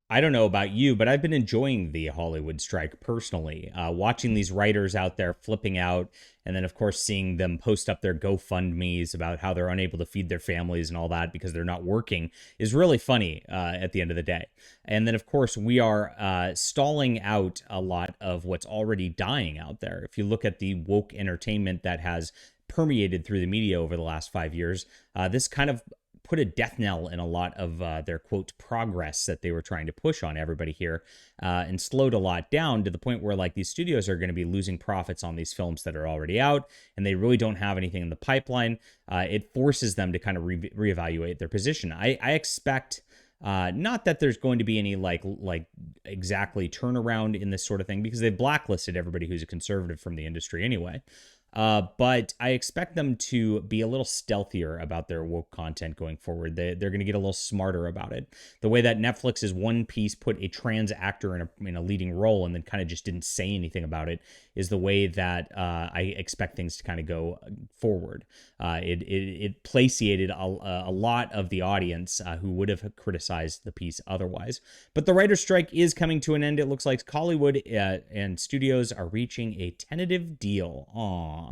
I don't know about you, but I've been enjoying the Hollywood strike personally. Watching these writers out there flipping out, and then, of course, seeing them post up their GoFundMe's about how they're unable to feed their families and all that because they're not working is really funny at the end of the day. And then, of course, we are stalling out a lot of what's already dying out there. If you look at the woke entertainment that has permeated through the media over the last 5 years, this kind of put a death knell in a lot of their quote progress that they were trying to push on everybody here, and slowed a lot down to the point where like these studios are going to be losing profits on these films that are already out, and they really don't have anything in the pipeline. It forces them to kind of reevaluate their position. I expect not that there's going to be any like exactly turnaround in this sort of thing because they've blacklisted everybody who's a conservative from the industry anyway. But I expect them to be a little stealthier about their woke content going forward. They're going to get a little smarter about it. The way that Netflix is One Piece put a trans actor in a leading role and then kind of just didn't say anything about it is the way that I expect things to kind of go forward. It placated a lot of the audience who would have criticized the piece otherwise. But the writer's strike is coming to an end. It looks like Hollywood and studios are reaching a tentative deal. Aww.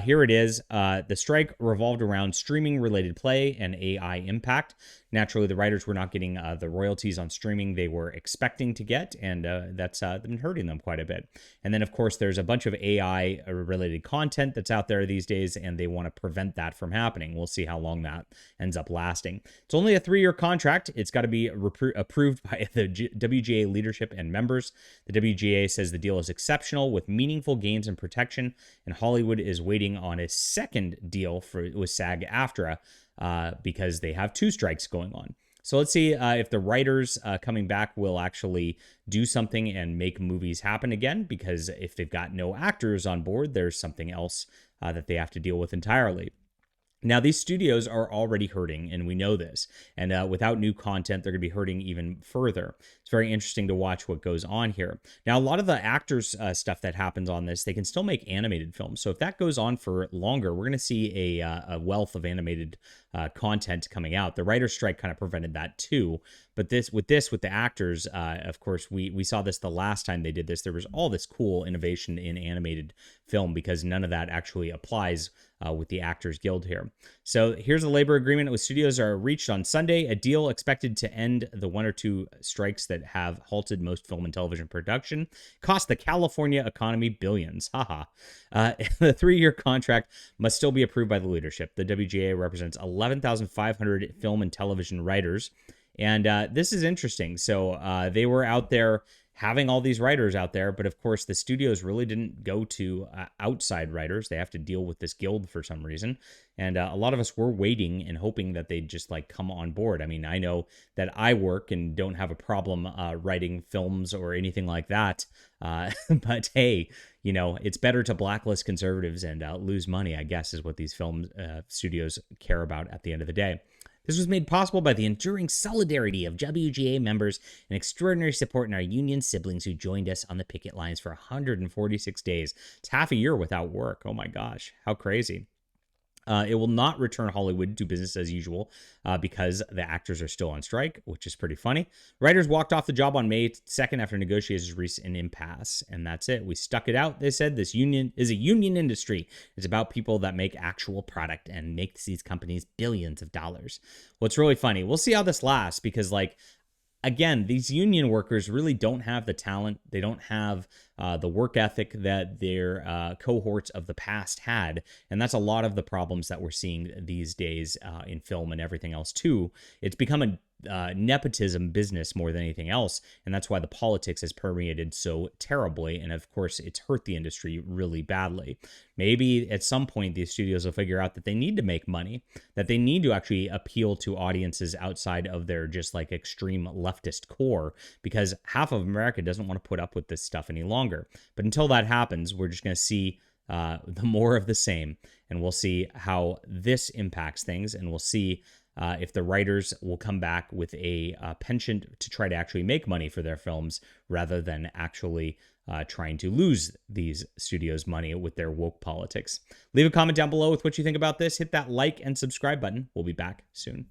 Here it is. The strike revolved around streaming related play and AI impact. Naturally, the writers were not getting the royalties on streaming they were expecting to get, and that's been hurting them quite a bit. And then, of course, there's a bunch of AI related content that's out there these days, and they want to prevent that from happening. We'll see how long that ends up lasting. It's only a 3-year contract. It's got to be approved by the WGA leadership and members. The WGA says the deal is exceptional with meaningful gains and protection, and Hollywood is waiting on a second deal with SAG-AFTRA because they have 2 strikes going on. So let's see if the writers coming back will actually do something and make movies happen again, because if they've got no actors on board, there's something else that they have to deal with entirely. Now, these studios are already hurting, and we know this. And without new content, they're going to be hurting even further. It's very interesting to watch what goes on here. Now, a lot of the actors' stuff that happens on this, they can still make animated films. So if that goes on for longer, we're going to see a wealth of animated content coming out. The writer's strike kind of prevented that too. But with the actors, of course, we saw this the last time they did this. There was all this cool innovation in animated film because none of that actually applies with the Actors Guild here. So here's a labor agreement with studios are reached on Sunday, a deal expected to end the 1 or 2 strikes that have halted most film and television production, cost the California economy billions. Haha. The 3-year contract must still be approved by the leadership. The WGA represents 11,500 film and television writers. And this is interesting. So they were out there having all these writers out there, but of course the studios really didn't go to outside writers. They have to deal with this guild for some reason. And a lot of us were waiting and hoping that they'd just like come on board. I mean, I know that I work and don't have a problem writing films or anything like that. But hey, you know, it's better to blacklist conservatives and lose money, I guess, is what these film studios care about at the end of the day. This was made possible by the enduring solidarity of WGA members and extraordinary support in our union siblings who joined us on the picket lines for 146 days. It's half a year without work. Oh my gosh, how crazy. It will not return Hollywood to business as usual because the actors are still on strike, which is pretty funny. Writers walked off the job on May 2nd after negotiations reached an impasse, and that's it. We stuck it out, they said. This union is a union industry. It's about people that make actual product and makes these companies billions of dollars. Well, it's really funny. We'll see how this lasts because, like, again, these union workers really don't have the talent. They don't have the work ethic that their cohorts of the past had. And that's a lot of the problems that we're seeing these days in film and everything else, too. It's become a nepotism business more than anything else. And that's why the politics has permeated so terribly. And of course, it's hurt the industry really badly. Maybe at some point, these studios will figure out that they need to make money, that they need to actually appeal to audiences outside of their just like extreme leftist core, because half of America doesn't want to put up with this stuff any longer. But until that happens, we're just going to see the more of the same. And we'll see how this impacts things. And we'll see if the writers will come back with a penchant to try to actually make money for their films rather than actually trying to lose these studios money with their woke politics. Leave a comment down below with what you think about this. Hit that like and subscribe button. We'll be back soon.